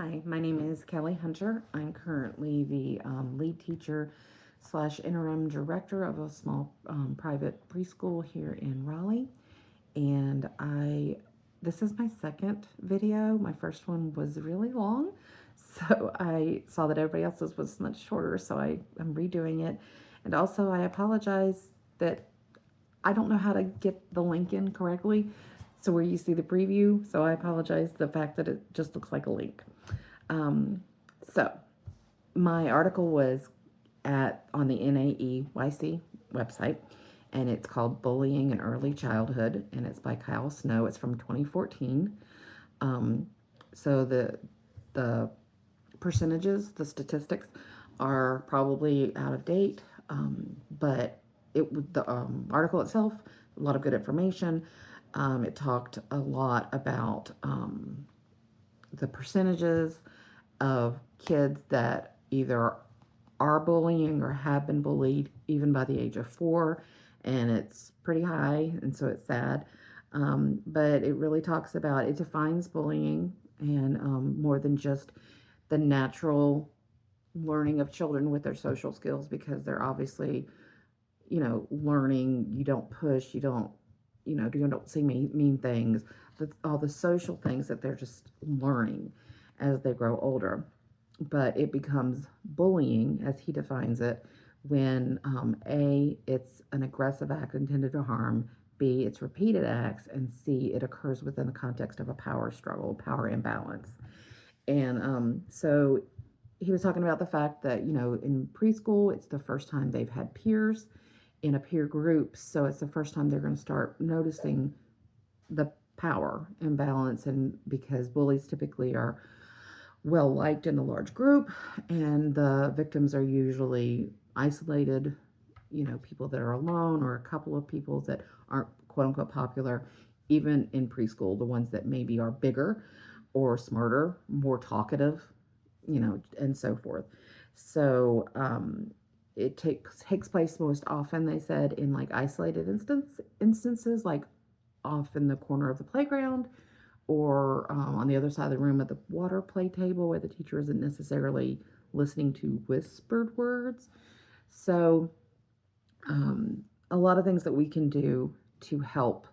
Hi, my name is Kelly Hunter. I'm currently the lead teacher slash interim director of a small private preschool here in Raleigh. And this is my second video. My first one was really long. So I saw that everybody else's was much shorter. So I'm redoing it. And also I apologize that I don't know how to get the link in correctly. So where you see the preview. So I apologize the fact that it just looks like a link. Um, so my article was on the NAEYC website, and it's called Bullying in Early Childhood, and it's by Kyle Snow. It's from 2014. Um, so the percentages, the statistics are probably out of date, but the article itself, a lot of good information. It talked a lot about the percentages of kids that either are bullying or have been bullied even by the age of 4, and it's pretty high, and so it's sad. But it really talks about, it defines bullying and more than just the natural learning of children with their social skills, because they're obviously, learning. You don't push, you don't say mean things, all the social things that they're just learning as they grow older. But it becomes bullying, as he defines it, when A, it's an aggressive act intended to harm, B, it's repeated acts, and C, it occurs within the context of a power struggle, power imbalance. And so he was talking about the fact that, in preschool, it's the first time they've had peers in a peer group. So it's the first time they're going to start noticing the power imbalance. And because bullies typically are well liked in a large group, and the victims are usually isolated, people that are alone, or a couple of people that aren't quote unquote popular, even in preschool, the ones that maybe are bigger or smarter, more talkative, and so forth. So it takes place most often, they said, in like isolated instances, like off in the corner of the playground, or on the other side of the room at the water play table, where the teacher isn't necessarily listening to whispered words. So a lot of things that we can do to help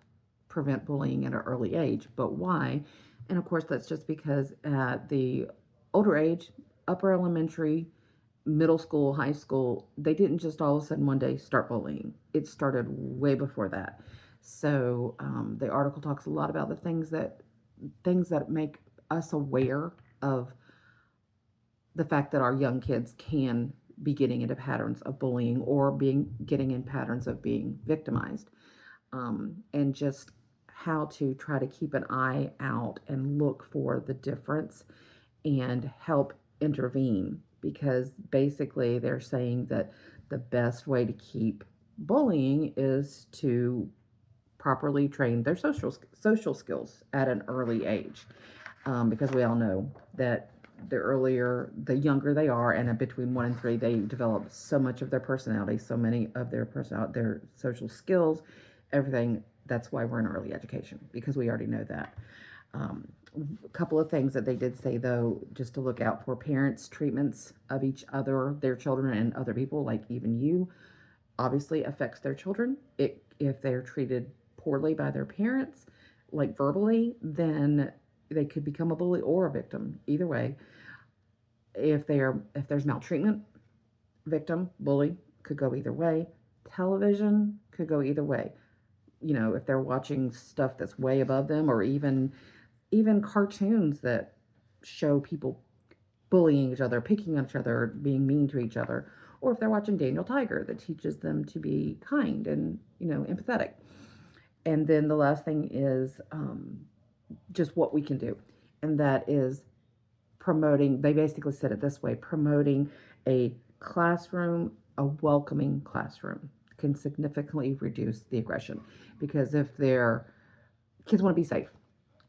prevent bullying at an early age. But why? And of course, that's just because at the older age, upper elementary, middle school, high school, they didn't just all of a sudden one day start bullying. It started way before that. So the article talks a lot about the things that make us aware of the fact that our young kids can be getting into patterns of bullying, or getting in patterns of being victimized, and just how to try to keep an eye out and look for the difference and help intervene, because basically they're saying that the best way to keep bullying is to properly train their social skills at an early age, because we all know that the younger they are, and between 1 and 3, they develop so much of their personality, so many of their social skills, everything. That's why we're in early education, because we already know that. A couple of things that they did say, though, just to look out for: parents' treatments of each other, their children, and other people, like even you, obviously affects their children. If they're treated poorly by their parents, like verbally, then they could become a bully or a victim. Either way, if there's maltreatment, victim, bully, could go either way. Television could go either way. If they're watching stuff that's way above them, or even cartoons that show people bullying each other, picking on each other, being mean to each other, or if they're watching Daniel Tiger, that teaches them to be kind and empathetic. And then the last thing is just what we can do, and that is promoting. They basically said it this way: promoting a welcoming classroom can significantly reduce the aggression, because if their kids want to be safe,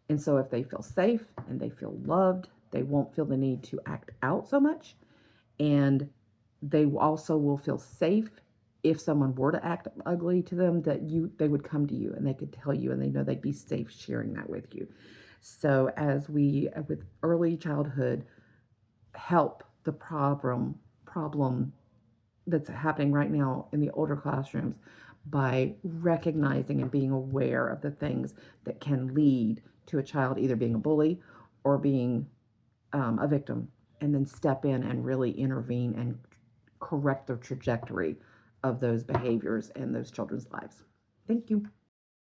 and so if they feel safe and they feel loved, they won't feel the need to act out so much. And they also will feel safe if someone were to act ugly to them, that they would come to you and they could tell you, and they know they'd be safe sharing that with you. So as we, with early childhood, help the problem that's happening right now in the older classrooms by recognizing and being aware of the things that can lead to a child either being a bully or being a victim, and then step in and really intervene and correct the trajectory of those behaviors in those children's lives. Thank you.